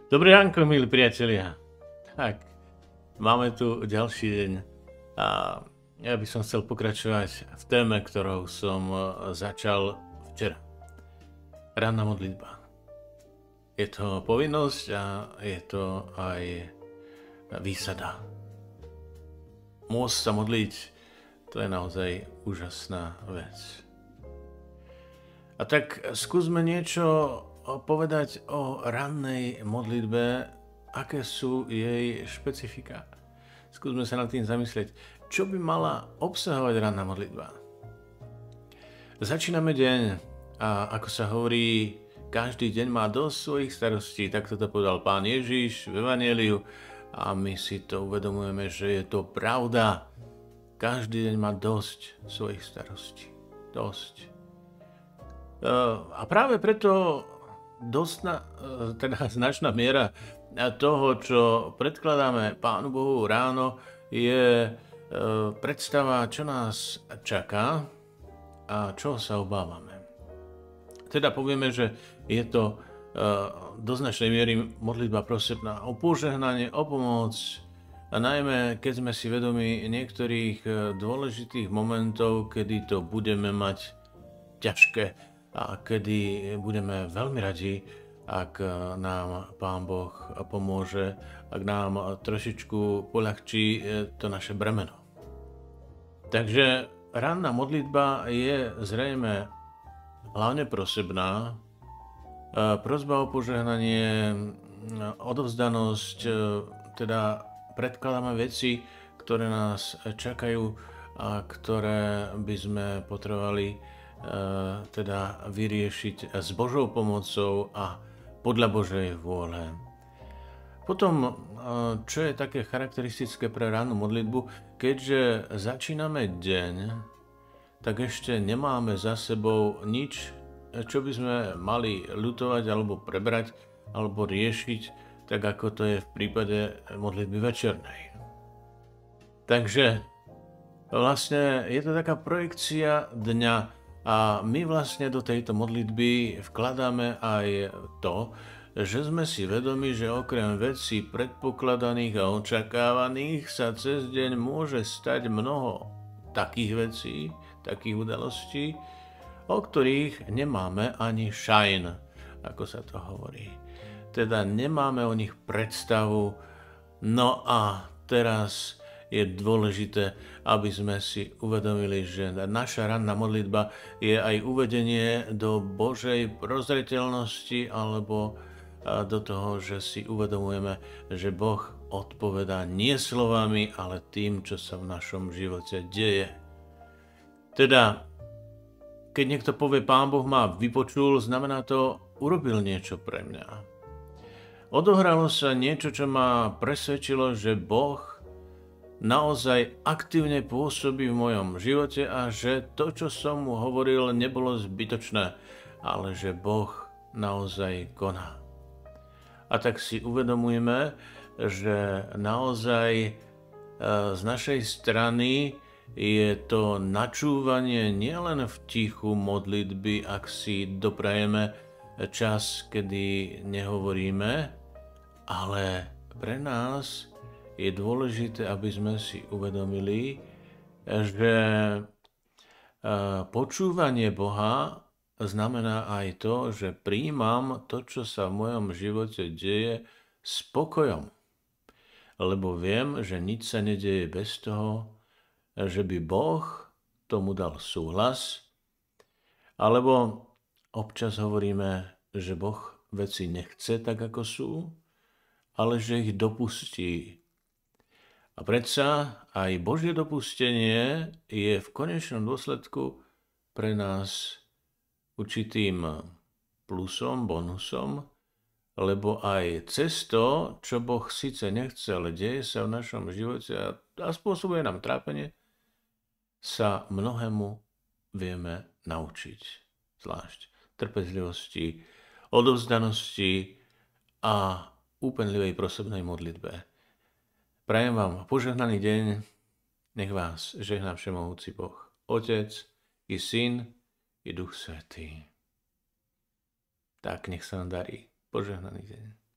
Dobré ránko, milí priatelia. Tak, máme tu ďalší deň a ja by som chcel pokračovať v téme, ktorou som začal včera. Ranná modlitba. Je to povinnosť a je to aj výsada. Môcť sa modliť, to je naozaj úžasná vec. A tak skúsme niečo povedať o rannej modlitbe, aké sú jej špecifika. Skúsme sa nad tým zamyslieť, čo by mala obsahovať ranná modlitba. Začíname deň a ako sa hovorí, každý deň má dosť svojich starostí, tak toto povedal Pán Ježiš v Evanjeliu a my si to uvedomujeme, že je to pravda. Každý deň má dosť svojich starostí. Dosť. A práve preto teda značná miera toho, čo predkladáme Pánu Bohu ráno, je predstava, čo nás čaká a čo sa obávame. Teda povieme, že je to do značnej miery modlitba prosebná o požehnanie, o pomoc, a najmä keď sme si vedomi niektorých dôležitých momentov, kedy to budeme mať ťažké, a kedy budeme veľmi radi, ak nám Pán Boh pomôže, ak nám trošičku poľahčí to naše bremeno. Takže ranná modlitba je zrejme hlavne prosebná, prosba o požehnanie, odovzdanosť, teda predkladáme veci, ktoré nás čakajú a ktoré by sme potrebovali teda vyriešiť s Božou pomocou a podľa Božej vôle. Potom, čo je také charakteristické pre rannú modlitbu, keďže začíname deň, tak ešte nemáme za sebou nič, čo by sme mali ľutovať alebo prebrať alebo riešiť, tak ako to je v prípade modlitby večernej. Takže vlastne je to taká projekcia dňa, a my vlastne do tejto modlitby vkladáme aj to, že sme si vedomi, že okrem vecí predpokladaných a očakávaných sa cez deň môže stať mnoho takých vecí, takých udalostí, o ktorých nemáme ani šajn, ako sa to hovorí. Teda nemáme o nich predstavu. No a teraz je dôležité, aby sme si uvedomili, že naša ranná modlitba je aj uvedenie do Božej prozreteľnosti alebo do toho, že si uvedomujeme, že Boh odpovedá nie slovami, ale tým, čo sa v našom živote deje. Teda, keď niekto povie, Pán Boh ma vypočul, znamená to, urobil niečo pre mňa. Odohralo sa niečo, čo ma presvedčilo, že Boh naozaj aktívne pôsobí v mojom živote a že to, čo som mu hovoril, nebolo zbytočné, ale že Boh naozaj koná. A tak si uvedomujeme, že naozaj z našej strany je to načúvanie nielen v tichu modlitby, ak si doprajeme čas, kedy nehovoríme, ale pre nás je dôležité, aby sme si uvedomili, že počúvanie Boha znamená aj to, že prijímam to, čo sa v mojom živote deje, s pokojom. Lebo viem, že nič sa nedeje bez toho, že by Boh tomu dal súhlas, alebo občas hovoríme, že Boh veci nechce tak, ako sú, ale že ich dopustí. A predsa aj Božie dopustenie je v konečnom dôsledku pre nás určitým plusom, bonusom, lebo aj cez to, čo Boh síce nechce, ale deje sa v našom živote a spôsobuje nám trápenie, sa mnohému vieme naučiť. Zvlášť trpezlivosti, odovzdanosti a úpenlivej prosebnej modlitbe. Prajem vám požehnaný deň, nech vás žehná všemohúci Boh, Otec i Syn i Duch Svätý. Tak nech sa nám darí. Požehnaný deň.